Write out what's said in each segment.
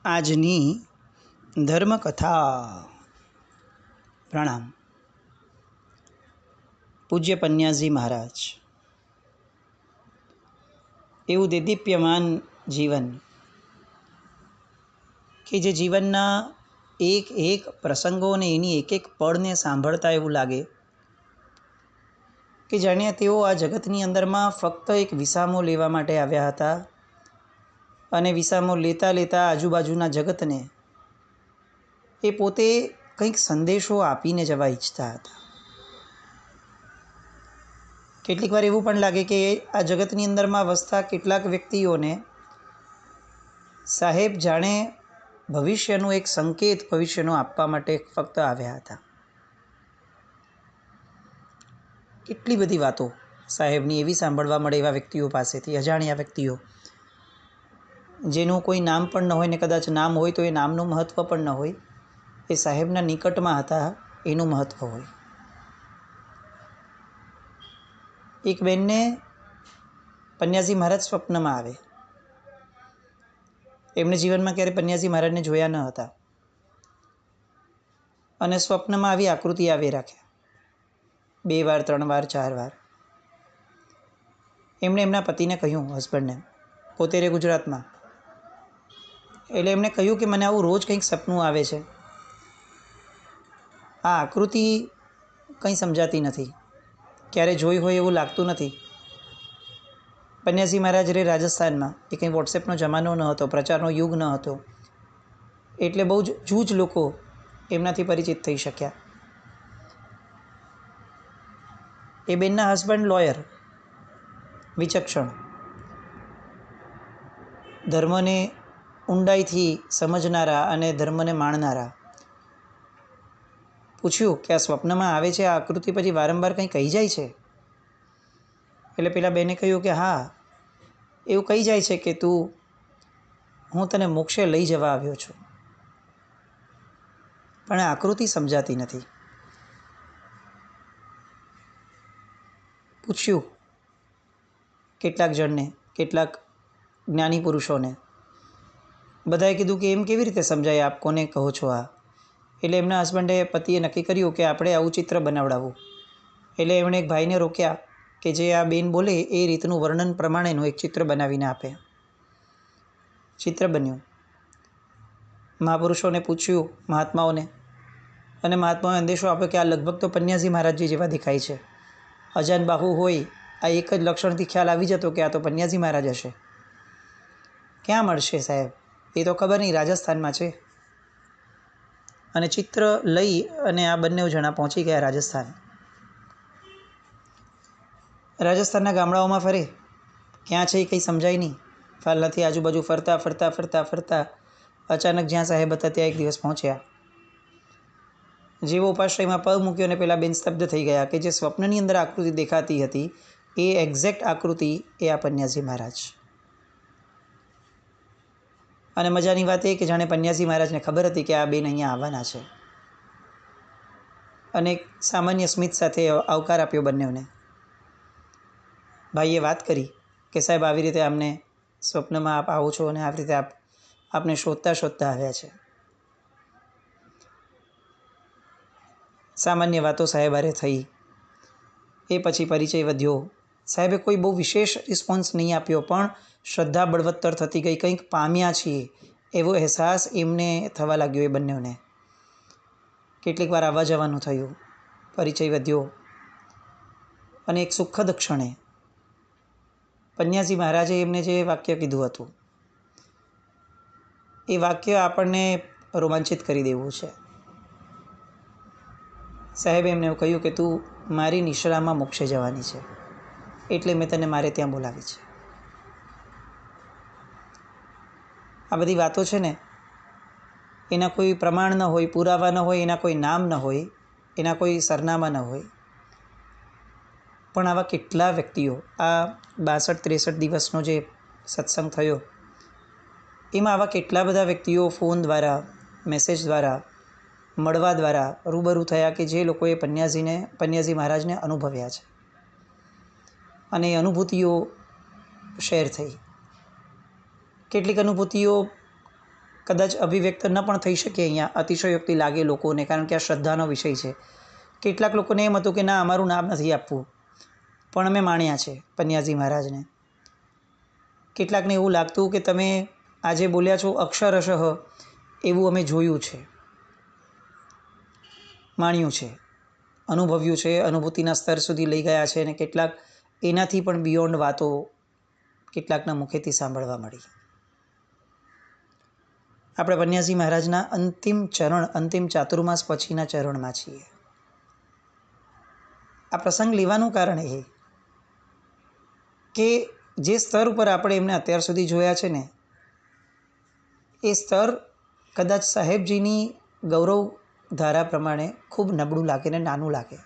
આજની ધર્મકથા. પ્રણામ. પૂજ્ય પન્યાજી મહારાજ. એવું દેદીપ્યમાન જીવન કે જે જીવનના એક એક પ્રસંગોને એની એક એક પળને સાંભળતા એવું લાગે કે જાણે તેઓ આ જગતની અંદરમાં ફક્ત એક વિસામો લેવા માટે આવ્યા હતા અને વિસામો લેતા લેતા આજુબાજુના જગતને એ પોતે કંઈક સંદેશો આપીને જવા ઈચ્છતા હતા. કેટલીક વાર એવું પણ લાગે કે આ જગતની અંદરમાં વસતા કેટલાક વ્યક્તિઓને સાહેબ જાણે ભવિષ્યનું એક સંકેત ભવિષ્યનો આપવા માટે ફક્ત આવ્યા હતા. કેટલી બધી વાતો સાહેબની એવી સાંભળવા મળે એવા વ્યક્તિઓ પાસેથી, અજાણ્યા વ્યક્તિઓ જેનું કોઈ નામ પણ ન હોય ને કદાચ નામ હોય તો એ નામનું મહત્ત્વ પણ ન હોય, એ સાહેબના નિકટમાં હતા એનું મહત્ત્વ હોય. એક બેનને પન્યાજી મહારાજ સ્વપ્નમાં આવે. એમણે જીવનમાં ક્યારે પન્યાજી મહારાજને જોયા ન હતા અને સ્વપ્નમાં આવી આકૃતિ આવી રાખે 2 વાર 3 વાર 4 વાર. એમણે એમના પતિને કહ્યું, હસબન્ડને, પોતે રે ગુજરાતમાં, એટલે એમણે કહ્યું કે મને આવું રોજ કંઈક સપનું આવે છે, આ આકૃતિ કંઈ સમજાતી નથી, ક્યારે જોઈ હોય એવું લાગતું નથી. પન્યાજી મહારાજ રે રાજસ્થાનમાં, એ કંઈ વોટ્સએપનો જમાનો ન હતો, પ્રચારનો યુગ ન હતો, એટલે બહુ જ જૂજ લોકો એમનાથી પરિચિત થઈ શક્યા. એ બેનના હસબન્ડ લોયર, વિચક્ષણ, ધર્મને ઊંડાઈથી સમજનારા અને ધર્મને માણનારા. પૂછ્યું કે આ સ્વપ્નમાં આવે છે આ આકૃતિ પછી વારંવાર કંઈ કહી જાય છે? એટલે પેલા બેને કહ્યું કે હા, એવું કહી જાય છે કે હું તને મોક્ષે લઈ જવા આવ્યો છું, પણ આ આકૃતિ સમજાતી નથી. પૂછ્યું કેટલાક જણને, કેટલાક જ્ઞાની પુરુષોને, બધાએ કીધું કે એમ કેવી રીતે સમજાય, આપ કોને કહો છો આ? એટલે એમના હસબન્ડે, પતિએ નક્કી કર્યું કે આપણે આવું ચિત્ર બનાવડાવવું. એટલે એમણે એક ભાઈને રોક્યા કે જે આ બેન બોલે એ રીતનું વર્ણન પ્રમાણેનું એક ચિત્ર બનાવીને આપે. ચિત્ર બન્યું. મહાપુરુષોને પૂછ્યું, મહાત્માઓને, અને મહાત્માઓએ અંદેશો આપ્યો કે આ લગભગ તો પન્યાજી મહારાજજી જેવા દેખાય છે. અજાન બાહુ હોય, આ એક જ લક્ષણથી ખ્યાલ આવી જતો કે આ તો પન્યાજી મહારાજ હશે. ક્યાં મળશે સાહેબ? એ તો ખબર નહીં, રાજસ્થાનમાં છે. અને ચિત્ર લઈ અને આ બંને જણા પહોંચી ગયા રાજસ્થાન. રાજસ્થાનના ગામડાઓમાં ફરે, ક્યાં છે એ કંઈ સમજાય નહીં. ફાલનાથી આજુબાજુ ફરતા ફરતા ફરતા ફરતા અચાનક જ્યાં સાહેબ હતા ત્યાં એક દિવસ પહોંચ્યા. જેવો ઉપાશ્રયમાં પગ મૂક્યો અને પેલા બેન સ્તબ્ધ થઈ ગયા કે જે સ્વપ્નની અંદર આકૃતિ દેખાતી હતી એ એક્ઝેક્ટ આકૃતિ એ આ પન્યાજી મહારાજ. અને મજાની વાત એ કે જાણે પન્યાજી મહારાજને ખબર હતી કે આ બેન અહીંયા આવવાના છે, અને સામાન્ય સ્મિત સાથે આવકાર આપ્યો બંનેઓને. ભાઈએ વાત કરી કે સાહેબ આવી રીતે અમને સ્વપ્નમાં આપ આવો છો અને આવી રીતે આપને શોધતા શોધતા આવ્યા છે. સામાન્ય વાતો સાહેબ હારે થઈ. એ પછી પરિચય વધ્યો. સાહેબે કોઈ બહુ વિશેષ રિસ્પોન્સ નહીં આપ્યો, પણ શ્રદ્ધા બળવત્તર થતી ગઈ. કંઈક પામ્યા છીએ એવો અહેસાસ એમને થવા લાગ્યો એ બંનેઓને. કેટલીક વાર આવવા જવાનું થયું, પરિચય વધ્યો. અને એક સુખદ ક્ષણે પન્યાજી મહારાજે એમને જે વાક્ય કીધું હતું એ વાક્ય આપણને રોમાંચિત કરી દેવું છે. સાહેબે એમને એવું કહ્યું કે તું મારી નિશ્રામાં મોક્ષે જવાની છે, એટલે મેં તને મારે ત્યાં બોલાવી છે. આ બધી વાતો છે ને, એના કોઈ પ્રમાણ ન હોય, પુરાવા ન હોય, એના કોઈ નામ ન હોય, એના કોઈ સરનામા ન હોય, પણ આવા કેટલા વ્યક્તિઓ, આ 62-63 દિવસનો જે સત્સંગ થયો એમાં આવા કેટલા બધા વ્યક્તિઓ ફોન દ્વારા, મેસેજ દ્વારા, મળવા દ્વારા રૂબરૂ થયા કે જે લોકોએ પન્યાજી મહારાજને અનુભવ્યા છે, અને એ અનુભૂતિઓ શેર થઈ. કેટલીક અનુભૂતિઓ કદાચ અભિવ્યક્ત ન પણ થઈ શકે અહીંયા, અતિશયોક્તિ લાગે લોકોને, કારણ કે આ શ્રદ્ધાનો વિષય છે. કેટલાક લોકોને એમ હતું કે ના, અમારું નામ નથી આપવું, પણ અમે માણ્યા છે પન્યાજી મહારાજને. કેટલાકને એવું લાગતું કે તમે આજે બોલ્યા છો અક્ષરશઃ, એવું અમે જોયું છે, માણ્યું છે, અનુભવ્યું છે, અનુભૂતિના સ્તર સુધી લઈ ગયા છે, અને કેટલાક એનાથી પણ બિયોન્ડ વાતો કેટલાકના મુખેથી સાંભળવા મળી. આપણે પન્યાજી મહારાજના અંતિમ ચરણ, અંતિમ ચાતુર્માસ પછીના ચરણમાં છીએ. આ પ્રસંગ લેવાનું કારણ એ કે જે સ્તર ઉપર આપણે એમને અત્યાર સુધી જોયા છે ને, એ સ્તર કદાચ સાહેબજીની ગૌરવ ધારા પ્રમાણે ખૂબ નબળું લાગે ને નાનું લાગે.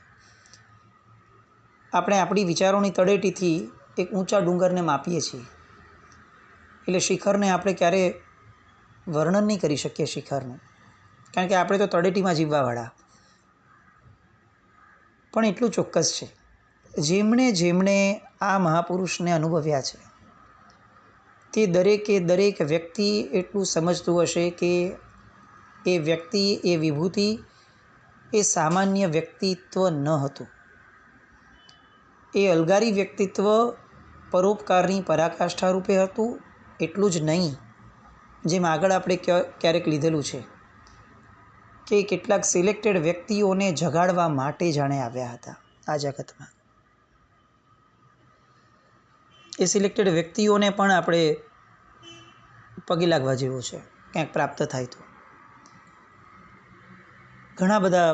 આપણે આપણી વિચારોની તળેટીથી એક ઊંચા ડુંગરને માપીએ છીએ, એટલે શિખરને આપણે ક્યારેય વર્ણન નહીં કરી શકીએ શિખરનું, કારણ કે આપણે તો તળેટીમાં જીવવાવાળા. પણ એટલું ચોક્કસ છે, જેમણે જેમણે આ મહાપુરુષને અનુભવ્યા છે તે દરેક વ્યક્તિ એટલું સમજતું હશે કે એ વ્યક્તિ, એ વિભૂતિ એ સામાન્ય વ્યક્તિત્વ ન હતું. એ અલગારી વ્યક્તિત્વ પરોપકારની પરાકાષ્ઠા રૂપે હતું. એટલું જ નહીં, જેમ આગળ આપણે ક્યારેક લીધેલું છે કે કેટલાક સિલેક્ટેડ વ્યક્તિઓને જગાડવા માટે જાણે આવ્યા હતા આ જગતમાં. એ સિલેક્ટેડ વ્યક્તિઓને પણ આપણે પગે લાગવા જેવું છે, ક્યાંક પ્રાપ્ત થાય તો. ઘણા બધા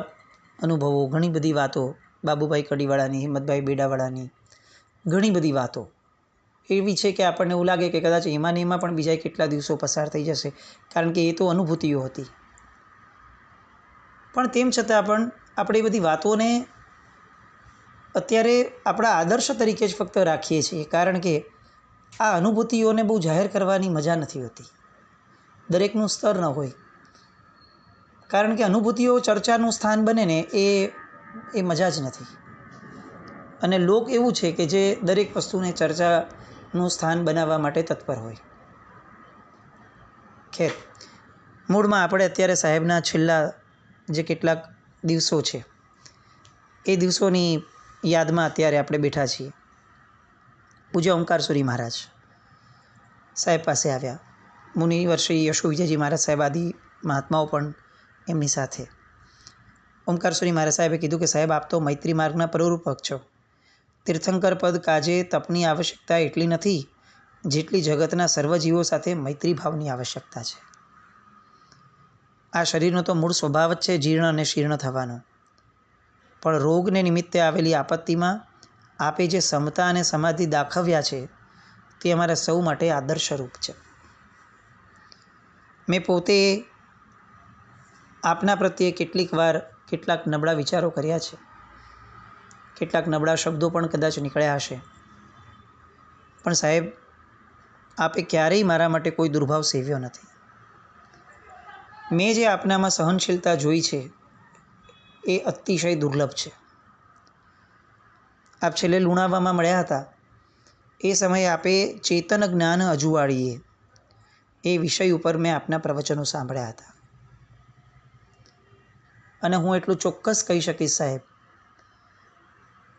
અનુભવો, ઘણી બધી વાતો, બાબુભાઈ કડીવાળાની, હિંમતભાઈ બેડાવાળાની ઘણી બધી વાતો એવી છે કે આપણને એવું લાગે કે કદાચ એમાં ને એમાં પણ બીજા કેટલા દિવસો પસાર થઈ જશે, કારણ કે એ તો અનુભૂતિઓ હતી. પણ તેમ છતાં પણ આપણે એ બધી વાતોને અત્યારે આપણા આદર્શ તરીકે જ ફક્ત રાખીએ છીએ, કારણ કે આ અનુભૂતિઓને બહુ જાહેર કરવાની મજા નથી હોતી, દરેકનું સ્તર ન હોય. કારણ કે અનુભૂતિઓ ચર્ચાનું સ્થાન બને ને એ મજા જ નથી. અને લોક એવું છે કે જે દરેક વસ્તુને ચર્ચાનું સ્થાન બનાવવા માટે તત્પર હોય. ખેર, મૂળમાં આપણે અત્યારે સાહેબના છેલ્લા જે કેટલાક દિવસો છે એ દિવસોની યાદમાં અત્યારે આપણે બેઠા છીએ. પૂજ્ય ઓમકારસુરી મહારાજ સાહેબ પાસે આવ્યા. મુનિવર્ષી યશુ વિજયજી મહારાજ સાહેબ આદિ મહાત્માઓ પણ એમની સાથે. ઓમકારસુરી મહારાજ સાહેબે કીધું કે સાહેબ, આપ તો મૈત્રી માર્ગના પ્રરૂપક છો. તીર્થંકર પદ કાજે તપની આવશ્યકતા એટલી નથી જેટલી જગતના સર્વજીવો સાથે મૈત્રી ભાવની આવશ્યકતા છે. આ શરીરનો તો મૂળ સ્વભાવ જ છે જીર્ણ અને શીર્ણ થવાનો, પણ રોગને નિમિત્તે આવેલી આપત્તિમાં આપે જે સમતા અને સમાધિ દાખવ્યા છે તે અમારા સૌ માટે આદર્શરૂપ છે. મેં પોતે આપના પ્રત્યે કેટલીક વાર કેટલાક નબળા વિચારો કર્યા છે, કેટલાક નબળા શબ્દો પણ કદાચ નીકળ્યા હશે, પણ સાહેબ, આપે ક્યારેય મારા માટે કોઈ દુર્ભાવ સેવ્યો નથી. મેં જે આપનામાં સહનશીલતા જોઈ છે એ અતિશય દુર્લભ છે. આપ છેલ્લે લુણાવામાં મળ્યા હતા એ સમયે આપે ચેતન જ્ઞાન અજુવાળીએ એ વિષય ઉપર મેં આપના પ્રવચનો સાંભળ્યા હતા. અને હું એટલું ચોક્કસ કહી શકીશ સાહેબ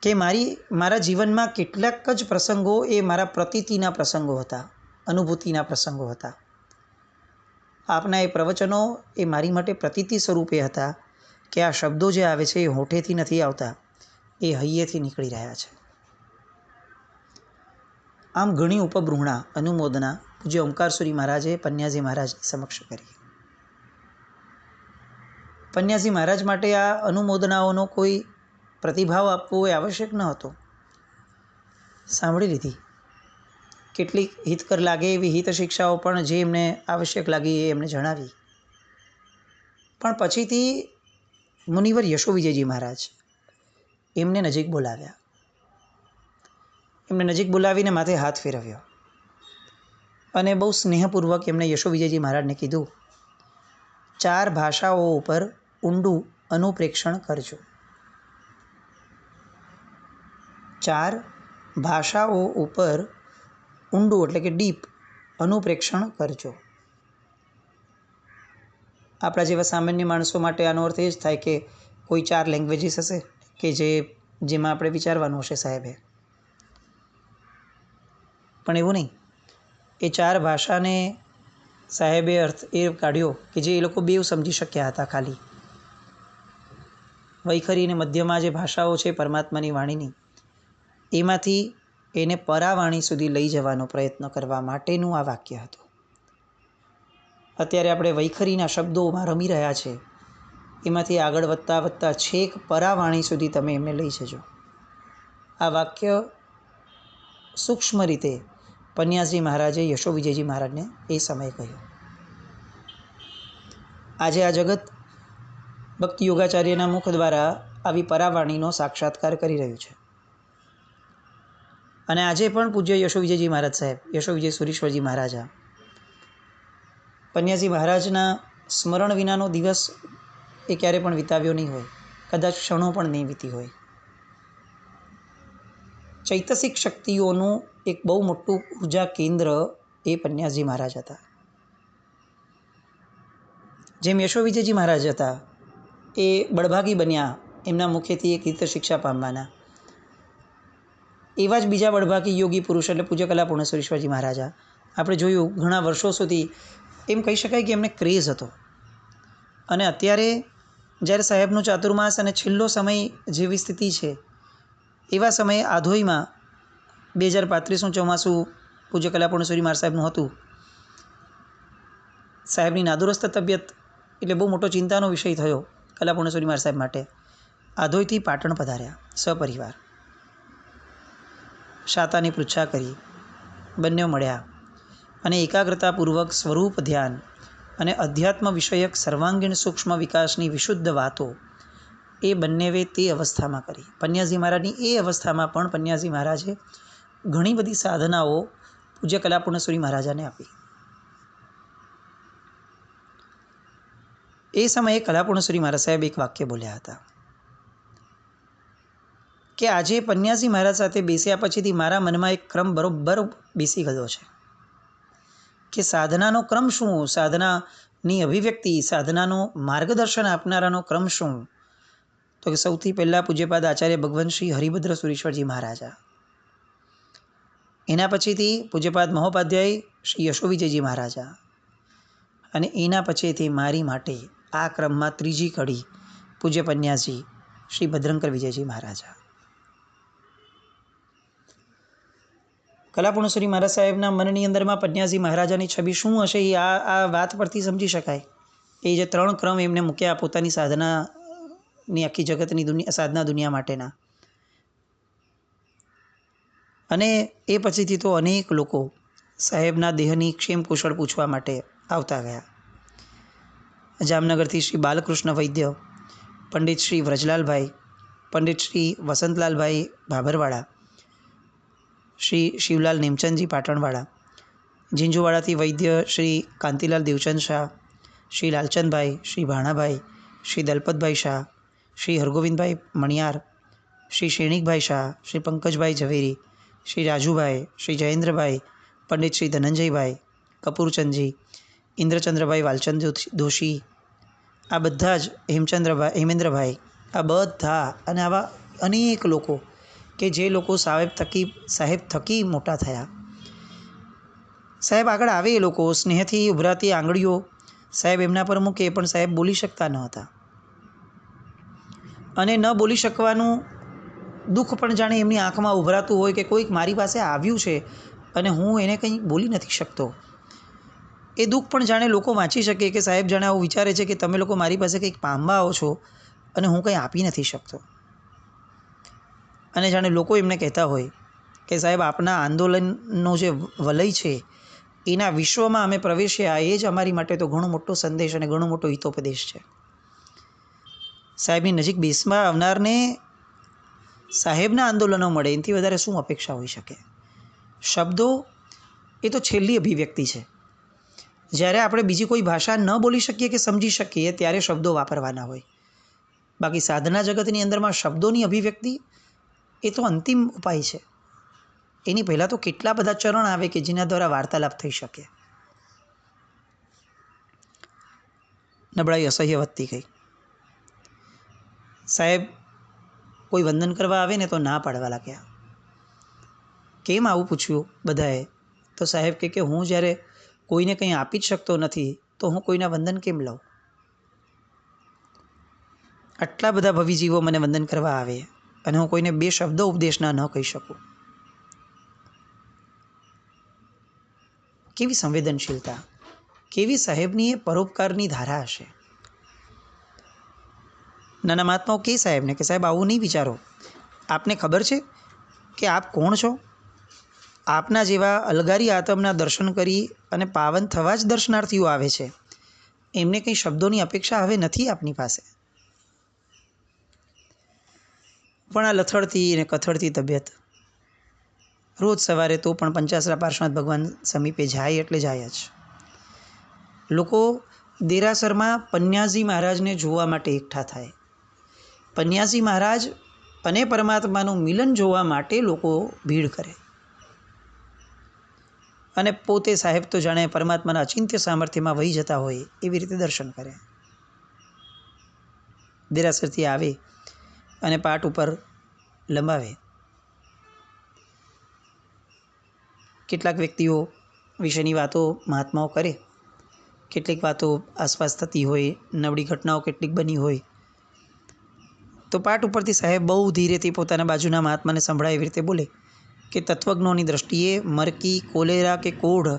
કે મારા જીવનમાં કેટલાક જ પ્રસંગો એ મારા પ્રતીતિના પ્રસંગો હતા, અનુભૂતિના પ્રસંગો હતા. આપના એ પ્રવચનો એ મારી માટે પ્રતીતિ સ્વરૂપે હતા કે આ શબ્દો જે આવે છે એ હોઠેથી નથી આવતા, એ હૈયેથી નીકળી રહ્યા છે. આમ ઘણી ઉપબૃહણા, અનુમોદના પૂજ્ય ઓમકારસુરી મહારાજે પન્યાજી મહારાજની સમક્ષ કરી. પન્યાજી મહારાજ માટે આ અનુમોદનાઓનો કોઈ પ્રતિભાવ આપવો એ આવશ્યક ન હતો. સાંભળી લીધી. કેટલીક હિતકર લાગે એવી હિત શિક્ષાઓ પણ જે એમને આવશ્યક લાગી એ એમને જણાવી. પણ પછીથી મુનિવર યશુ વિજયજી મહારાજ એમને નજીક બોલાવ્યા. એમને નજીક બોલાવીને માથે હાથ ફેરવ્યો અને બહુ સ્નેહપૂર્વક એમણે યશુ વિજયજી મહારાજને કીધું, 4 ભાષાઓ ઉપર ઊંડું અનુપ્રેક્ષણ કરજો. 4 ભાષાઓ ઉપર ઊંડું એટલે કે ડીપ અનુપ્રેક્ષણ કરજો. આપણા જેવા સામાન્ય માણસો માટે આનો અર્થ એ જ થાય કે કોઈ 4 લેંગ્વેજીસ હશે કે જેમાં આપણે વિચારવાનું હશે સાહેબે. પણ એવું નહીં. એ 4 ભાષાને સાહેબે અર્થ એ કાઢ્યો કે જે એ લોકો બેવ સમજી શક્યા હતા ખાલી. વૈખરી અને મધ્યમાં જે ભાષાઓ છે પરમાત્માની વાણીની, એમાંથી એને પરાવાણી સુધી લઈ જવાનો પ્રયત્ન કરવા માટેનું આ વાક્ય હતું. અત્યારે આપણે વૈખરીના શબ્દોમાં રમી રહ્યા છે, એમાંથી આગળ વધતા વધતા છેક પરાવાણી સુધી તમે એમને લઈ જજો. આ વાક્ય સૂક્ષ્મ રીતે પન્યાસજી મહારાજે યશો વિજયજી મહારાજને એ સમયે કહ્યું. આજે આ જગત ભક્તિ યોગાચાર્યના મુખ દ્વારા આવી પરાવાણીનો સાક્ષાત્કાર કરી રહ્યું છે. અને આજે પણ પૂજ્ય યશો વિજયજી મહારાજ સાહેબ, યશો વિજય સુરેશ્વરજી મહારાજા, પન્યાસજી મહારાજના સ્મરણ વિનાનો દિવસ એ ક્યારે પણ વિતાવ્યો નહીં હોય, કદાચ ક્ષણો પણ નહીં વીતી હોય. ચૈતસિક શક્તિઓનું એક બહુ મોટું ઉર્જા કેન્દ્ર એ પન્યાસજી મહારાજ હતા. જેમ યશો વિજયજી મહારાજ હતા એ બળભાગી બન્યા એમના મુખેથી એક હિત શિક્ષા પામવાના, એવા જ બીજા બળભાગી યોગી પુરુષ એટલે પૂજ્ય કલાપૂર્ણ સુરેશ્વરજી મહારાજા આપણે જોયું ઘણા વર્ષો સુધી એમ કહી શકાય કે એમને ક્રેઝ હતો. અને અત્યારે જ્યારે સાહેબનું ચાતુર્માસ અને છેલ્લો સમય જેવી સ્થિતિ છે, એવા સમયે આધોઈમાં 2035નું ચોમાસું પૂજ્ય કલાપૂર્ણ સુરી મહારાજ સાહેબનું હતું. સાહેબની નાદુરસ્ત તબિયત એટલે બહુ મોટો ચિંતાનો વિષય થયો કલાપૂર્ણ સુરી મહારાજ સાહેબ માટે. આધોઈથી પાટણ પધાર્યા સપરિવાર. શાતાની પૃચ્છા કરી, બંને મળ્યા અને એકાગ્રતાપૂર્વક સ્વરૂપ ધ્યાન અને અધ્યાત્મ વિષયક સર્વાંગીણ સૂક્ષ્મ વિકાસની વિશુદ્ધ વાતો એ બંનેવે તે અવસ્થામાં કરી. પન્યાસજી મહારાજની એ અવસ્થામાં પણ પન્યાસજી મહારાજે ઘણી બધી સાધનાઓ પૂજ્ય કલાપૂર્ણ સુરી મહારાજાને આપી. એ સમયે કલાપૂર્ણ સુરી મહારાજ સાહેબ એક વાક્ય બોલ્યા હતા કે આજે પન્યાસજી મહારાજ સાથે બેસ્યા પછીથી મારા મનમાં એક ક્રમ બરોબર બેસી ગયો છે કે સાધનાનો ક્રમ શું, સાધનાની અભિવ્યક્તિ, સાધનાનો માર્ગદર્શન આપનારાનો ક્રમ શું. તો કે સૌથી પહેલાં પૂજ્યપાદ આચાર્ય ભગવાન શ્રી હરિભદ્ર સુરેશ્વરજી મહારાજા, એના પછીથી પૂજ્યપાદ મહોપાધ્યાય શ્રી યશો વિજયજી મહારાજા, અને એના પછીથી મારી માટે આ ક્રમમાં ત્રીજી કડી પૂજ્ય પન્યાસજી શ્રી ભદ્રંકર વિજયજી મહારાજા. કલાપૂર્ણ સુરી મહારાજ સાહેબના મનની અંદરમાં પન્યાસજી મહારાજાની છબી શું હશે એ આ વાત પરથી સમજી શકાય. એ જે 3 ક્રમ એમને મૂક્યા પોતાની સાધનાની આખી જગતની દુનિયા, સાધના દુનિયા માટેના. અને એ પછીથી તો અનેક લોકો સાહેબના દેહની ક્ષેમ કુશળ પૂછવા માટે આવતા ગયા. જામનગરથી શ્રી બાલકૃષ્ણ વૈદ્ય, પંડિત શ્રી વ્રજલાલભાઈ, પંડિત શ્રી વસંતલાલભાઈ ભાભરવાળા, શ્રી શિવલાલ નેમચંદજી પાટણવાળા, ઝીંઝુવાડાથી વૈદ્ય શ્રી કાંતિલાલ દેવચંદ શાહ, શ્રી લાલચંદભાઈ, શ્રી ભાણાભાઈ, શ્રી દલપતભાઈ શાહ, શ્રી હરગોવિંદભાઈ મણિયાર, શ્રી શ્રેણિકભાઈ શાહ, શ્રી પંકજભાઈ ઝવેરી, શ્રી રાજુભાઈ, શ્રી જયેન્દ્રભાઈ, પંડિત શ્રી ધનંજયભાઈ કપૂરચંદજી, ઇન્દ્રચંદ્રભાઈ વાલચંદ દોશી, આ બધા જ હેમેન્દ્રભાઈ, આ બધા અને આવા અનેક લોકો કે જે લોકો સાહેબ થકી મોટા થયા. સાહેબ આગળ આવે એ લોકો સ્નેહથી ઉભરાતી આંગળીઓ સાહેબ એમના પર મૂકે પણ સાહેબ બોલી શકતા ન હતા. અને ન બોલી શકવાનું દુઃખ પણ જાણે એમની આંખમાં ઉભરાતું હોય કે કોઈક મારી પાસે આવ્યું છે અને હું એને કંઈ બોલી નથી શકતો. એ દુઃખ પણ જાણે લોકો વાંચી શકે કે સાહેબ જાણે આવું વિચારે છે કે તમે લોકો મારી પાસે કંઈક પામવા આવો છો અને હું કંઈ આપી નથી શકતો. અને જાણે લોકો એમને કહેતા હોય કે સાહેબ આપના આંદોલનનો જે વલય છે એના વિશ્વમાં અમે પ્રવેશ્યા, એ જ અમારી માટે તો ઘણો મોટો સંદેશ અને ઘણો મોટો હિતોપદેશ છે. સાહેબની નજીક બેસવા આવનારને સાહેબના આંદોલનો મળે એનાથી વધારે શું અપેક્ષા હોઈ શકે. શબ્દો એ તો છેલ્લી અભિવ્યક્તિ છે. જ્યારે આપણે બીજી કોઈ ભાષા ન બોલી શકીએ કે સમજી શકીએ ત્યારે શબ્દો વાપરવાના હોય. બાકી સાધના જગતની અંદરમાં શબ્દોની અભિવ્યક્તિ એ તો અંતિમ ઉપાય છે. એની પહેલાં તો કેટલા બધા ચરણ આવે કે જેના દ્વારા વાર્તાલાપ થઈ શકે. નબળાઈ અસહ્ય વધતી ગઈ. સાહેબ કોઈ વંદન કરવા આવે ને તો ના પાડવા લાગ્યા. કેમ આવું પૂછ્યું બધાએ? તો સાહેબ કે હું જ્યારે કોઈને કંઈ આપી જ શકતો નથી તો હું કોઈના વંદન કેમ લઉં? આટલા બધા ભવિજીવો મને વંદન કરવા આવે અને હું કોઈને 2 શબ્દો ઉપદેશના ન કહી શકું. કેવી સંવેદનશીલતા, કેવી સાહેબની એ પરોપકારની ધારા હશે. નાના મહાત્માઓ કે સાહેબને કે સાહેબ આવું નહીં વિચારો. આપને ખબર છે કે આપ કોણ છો? આપના જેવા અલગારી આત્મના દર્શન કરી અને પાવન થવા જ દર્શનાર્થીઓ આવે છે. એમને કંઈ શબ્દોની અપેક્ષા હવે નથી આપની પાસે. પણ આ લથડતી અને કથળતી તબિયત, રોજ સવારે તો પણ પંચાસરા પાર્શ્વનાથ ભગવાન સમીપે જાય એટલે જાય જ. લોકો દેરાસરમાં પન્યાજી મહારાજને જોવા માટે એકઠા થાય. પન્યાજી મહારાજ અને પરમાત્માનું મિલન જોવા માટે લોકો ભીડ કરે. અને પોતે સાહેબ તો જાણે પરમાત્માના અચિંત્ય સામર્થ્યમાં વહી જતા હોય એવી રીતે દર્શન કરે. દેરાસરથી આવે અને પાટ ઉપર લંબાવે. કેટલાક વ્યક્તિઓ વિશેની વાતો મહાત્માઓ કરે, કેટલીક વાતો આસપાસ થતી હોય, નબળી ઘટનાઓ કેટલીક બની હોય તો પાટ ઉપરથી સાહેબ બહુ ધીરેથી પોતાના બાજુના મહાત્માને સંભળાય એવી રીતે બોલે કે તત્વજ્ઞોની દૃષ્ટિએ મરકી, કોલેરા કે કોઢ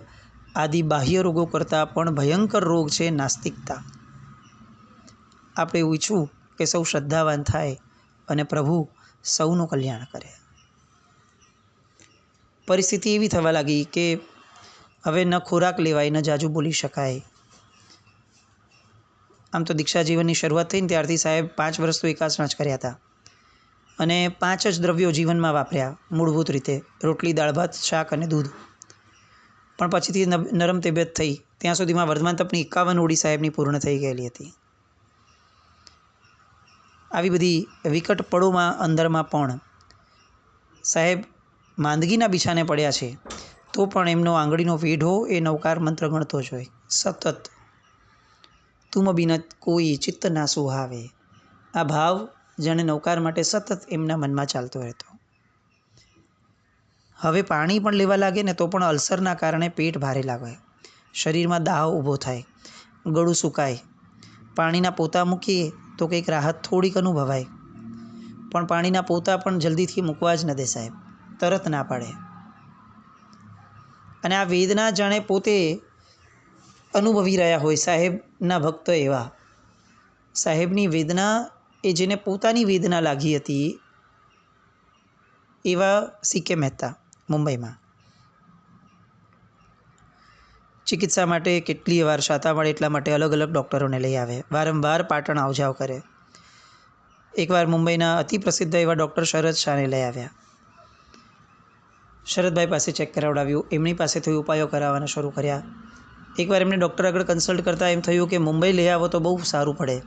આદિ બાહ્ય રોગો કરતાં પણ ભયંકર રોગ છે નાસ્તિકતા. આપણે એવું ઈચ્છવું કે સૌ શ્રદ્ધાવાન થાય અને પ્રભુ સૌનું કલ્યાણ કરે. પરિસ્થિતિ એવી થવા લાગી કે હવે ન ખોરાક લેવાય, ન જાજુ બોલી શકાય. આમ તો દીક્ષા જીવનની શરૂઆત થઈને ત્યારથી સાહેબ 5 વર્ષ તો એકાસણા જ કર્યા હતા અને 5 જ દ્રવ્યો જીવનમાં વાપર્યા મૂળભૂત રીતે: રોટલી, દાળ ભાત, શાક અને દૂધ. પણ પછીથી નરમ તબિયત થઈ ત્યાં સુધીમાં વર્ધમાન તપની 51 ઓડી સાહેબની પૂર્ણ થઈ ગયેલી હતી. આવી બધી વિકટ પળોમાં અંદરમાં પણ સાહેબ માંદગીના બિછાને પડ્યા છે તો પણ એમનો આંગળીનો વેઢો એ નવકાર મંત્ર ગણતો જ હોય. સતત તુમ બિન કોઈ ચિત્ત ના સુહાવે. આ ભાવ જાણે નવકાર માટે સતત એમના મનમાં ચાલતો રહેતો. હવે પાણી પણ લેવા લાગે ને તો પણ અલ્સરના કારણે પેટ ભારે લાગે, શરીરમાં દાહ ઊભો થાય, ગળું સુકાય. પાણીના પોતા મૂકીએ તો કંઈક રાહત થોડીક અનુભવાય, પણ પાણીના પોતા પણ જલ્દીથી મૂકવા જ ન દે સાહેબ, તરત ના પાડે. અને આ વેદના જાણે પોતે અનુભવી રહ્યા હોય સાહેબના ભક્ત એવા. સાહેબની વેદના એ જેને પોતાની વેદના લાગી હતી એવા CK મહેતા મુંબઈમાં ચિકિત્સા માટે કેટલીય વાર શાતા મળે એટલા માટે અલગ અલગ ડૉક્ટરોને લઈ આવે, વારંવાર પાટણ આવજાવ કરે. એકવાર મુંબઈના અતિ પ્રસિદ્ધ એવા ડૉક્ટર શરદ શાહને લઈ આવ્યા. શરદભાઈ પાસે ચેક કરાવડાવ્યું, એમની પાસેથી ઉપાયો કરાવવાના શરૂ કર્યા. એકવાર એમને ડૉક્ટર આગળ કન્સલ્ટ કરતાં એમ થયું કે મુંબઈ લઈ આવો તો બહુ સારું પડે.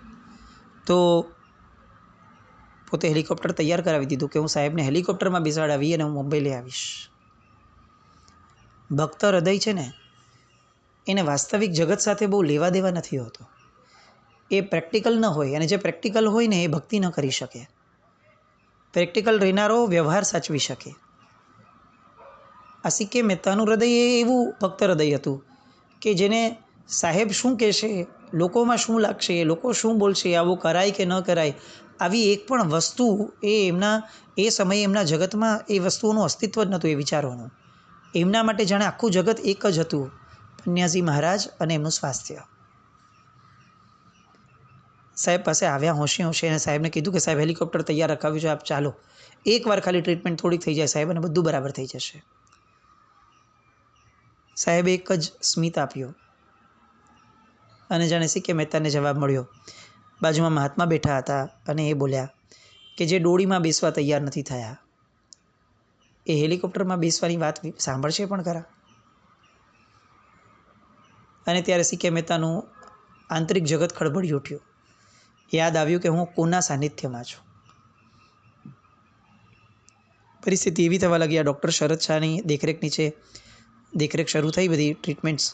તો પોતે હેલિકોપ્ટર તૈયાર કરાવી દીધું કે હું સાહેબને હેલિકોપ્ટરમાં બેસાડાવી અને હું મુંબઈ લઈ આવીશ. ભક્ત હૃદય છે ને એને વાસ્તવિક જગત સાથે બહુ લેવા દેવા નથી હોતો. એ પ્રેક્ટિકલ ન હોય, અને જે પ્રેક્ટિકલ હોય ને એ ભક્તિ ન કરી શકે. પ્રેક્ટિકલ રહેનારો વ્યવહાર સાચવી શકે. આ CK મહેતાનું હૃદય એ એવું ભક્ત હૃદય હતું કે જેને સાહેબ શું કહેશે, લોકોમાં શું લાગશે, લોકો શું બોલશે, આવું કરાય કે ન કરાય, આવી એક પણ વસ્તુ એ સમયે એમના જગતમાં એ વસ્તુઓનું અસ્તિત્વ જ નહોતું. એ વિચારોનું એમના માટે જાણે આખું જગત એક જ હતું, પન્યાજી મહારાજ અને એમનું સ્વાસ્થ્ય. સાહેબ પાસે આવ્યા હોંશે હોંશે અને સાહેબને કીધું કે સાહેબ હેલિકોપ્ટર તૈયાર રખાવ્યું છે, આપ ચાલો, એકવાર ખાલી ટ્રીટમેન્ટ થોડીક થઈ જાય સાહેબ અને બધું બરાબર થઈ જશે. સાહેબે એક જ સ્મિત આપ્યો અને જાણે CK મહેતાને જવાબ મળ્યો. બાજુમાં મહાત્મા બેઠા હતા અને એ બોલ્યા કે જે ડોળીમાં બેસવા તૈયાર નથી થયા એ હેલિકોપ્ટરમાં બેસવાની વાત સાંભળશે પણ ખરા? અને ત્યારે CK મહેતાનું આંતરિક જગત ખળબળી ઉઠ્યું. યાદ આવ્યું કે હું કોના સાનિધ્યમાં છું. પરિસ્થિતિ એવી થવા લાગી. આ ડૉક્ટર શરદ શાહની દેખરેખ નીચે દેખરેખ શરૂ થઈ, બધી ટ્રીટમેન્ટ્સ.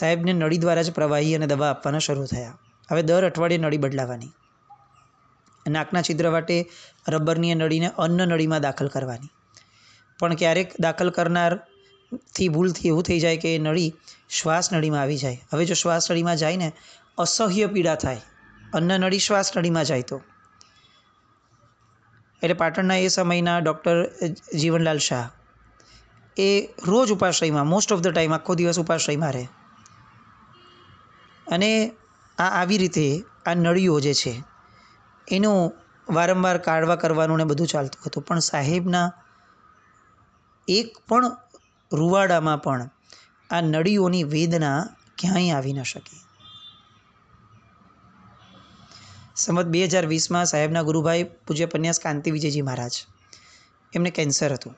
સાહેબને નળી દ્વારા જ પ્રવાહી અને દવા આપવાના શરૂ થયા. હવે દર અઠવાડિયે નળી બદલાવાની. નાકના છિદ્ર વાટે રબરની નળીને અન્ન નળીમાં દાખલ કરવાની. પણ ક્યારેક દાખલ કરનારથી ભૂલથી એવું થઈ જાય કે એ નળી શ્વાસ નળીમાં આવી જાય. હવે જો શ્વાસ નળીમાં જાય ને અસહ્ય પીડા થાય. અન્ન નળી શ્વાસ નળીમાં જાય તો. એટલે પાટણના એ સમયના ડૉક્ટર જીવનલાલ શાહ એ રોજ ઉપાશ્રયમાં, મોસ્ટ ઓફ ધ ટાઈમ આખો દિવસ ઉપાશ્રયમાં રહે. અને આવી રીતે આ નળીઓ જે છે એનું વારંવાર કાઢવા કરવાનું ને બધું ચાલતું હતું. પણ સાહેબના એક પણ રૂવાડામાં પણ આ નળીઓની વેદના ક્યાંય આવી ન શકી. સંવત 2020માં સાહેબના ગુરુભાઈ પૂજ્ય પન્યાસ કાંતિ વિજયજી મહારાજ, એમને કેન્સર હતું.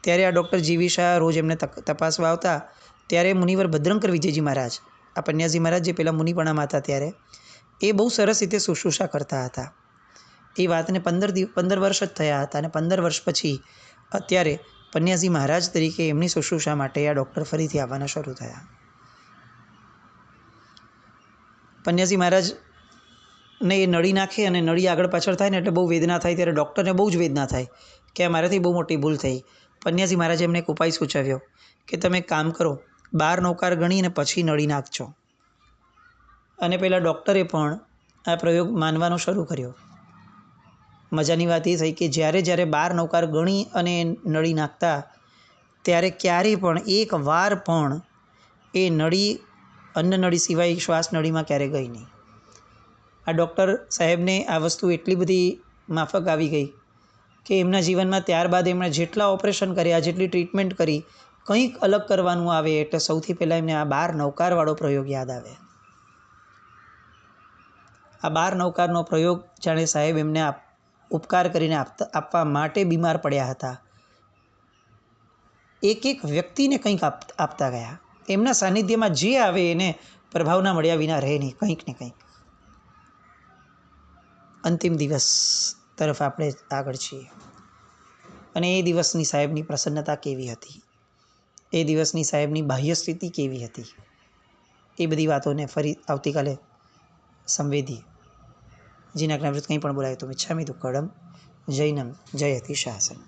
ત્યારે આ ડૉક્ટર જીવી શાહ રોજ એમને તપાસવા આવતા. ત્યારે મુનિવર ભદ્રંકર વિજયજી મહારાજ, આ પન્યાસજી મહારાજ જે પહેલાં મુનિપણામાં હતા ત્યારે, એ બહુ સરસ રીતે શુશ્રૂષા કરતા હતા. એ વાતને 15 વર્ષ જ થયા હતા. અને 15 વર્ષ પછી અત્યારે પન્યાસજી મહારાજ તરીકે એમની શુશ્રૂષા માટે આ ડૉક્ટર ફરીથી આવવાના શરૂ થયા. પન્યાસજી મહારાજને એ નળી નાખે અને નળી આગળ પાછળ થાય ને એટલે બહુ વેદના થાય. ત્યારે ડૉક્ટરને બહુ જ વેદના થાય કે આ મારાથી બહુ મોટી ભૂલ થઈ. પન્યાસજી મહારાજે એમને એક ઉપાય સૂચવ્યો કે તમે એક કામ કરો, 12 નૌકાર ગણીને પછી નળી નાખજો. અને પહેલાં ડૉક્ટરે પણ આ પ્રયોગ માનવાનો શરૂ કર્યો. મજાની વાત એ થઈ કે જ્યારે 12 નૌકાર ગણી અને નળી નાખતા ત્યારે ક્યારેય પણ એક વાર પણ એ નળી અન્ન નળી સિવાય શ્વાસ નળીમાં ક્યારેય ગઈ નહીં. આ ડૉક્ટર સાહેબને આ વસ્તુ એટલી બધી માફક આવી ગઈ કે એમના જીવનમાં ત્યારબાદ એમણે જેટલા ઓપરેશન કર્યા, જેટલી ટ્રીટમેન્ટ કરી, કંઈક અલગ કરવાનું આવે એટલે સૌથી પહેલાં એમને આ 12 નૌકારવાળો પ્રયોગ યાદ આવે. આ 12 નૌકારનો પ્રયોગ જાણે સાહેબ એમને ઉપકાર કરીને આપવા માટે બીમાર પડ્યા હતા. એક એક વ્યક્તિને કંઈક આપતા ગયા. એમના સાનિધ્યમાં જે આવે એને પ્રભાવના મળ્યા વિના રહે નહીં, કંઈક ને કંઈક. અંતિમ દિવસ તરફ આપણે આગળ છીએ. અને એ દિવસની સાહેબની પ્રસન્નતા કેવી હતી, એ દિવસની સાહેબની બાહ્ય સ્થિતિ કેવી હતી, એ બધી વાતોને ફરી આવતીકાલે સંવેદીએ. જીના જ્ઞાનવૃત્ત કંઈ પણ બોલાય તો મિચ્છામિ દુક્કડમ. જૈનમ જયતિ શાસન.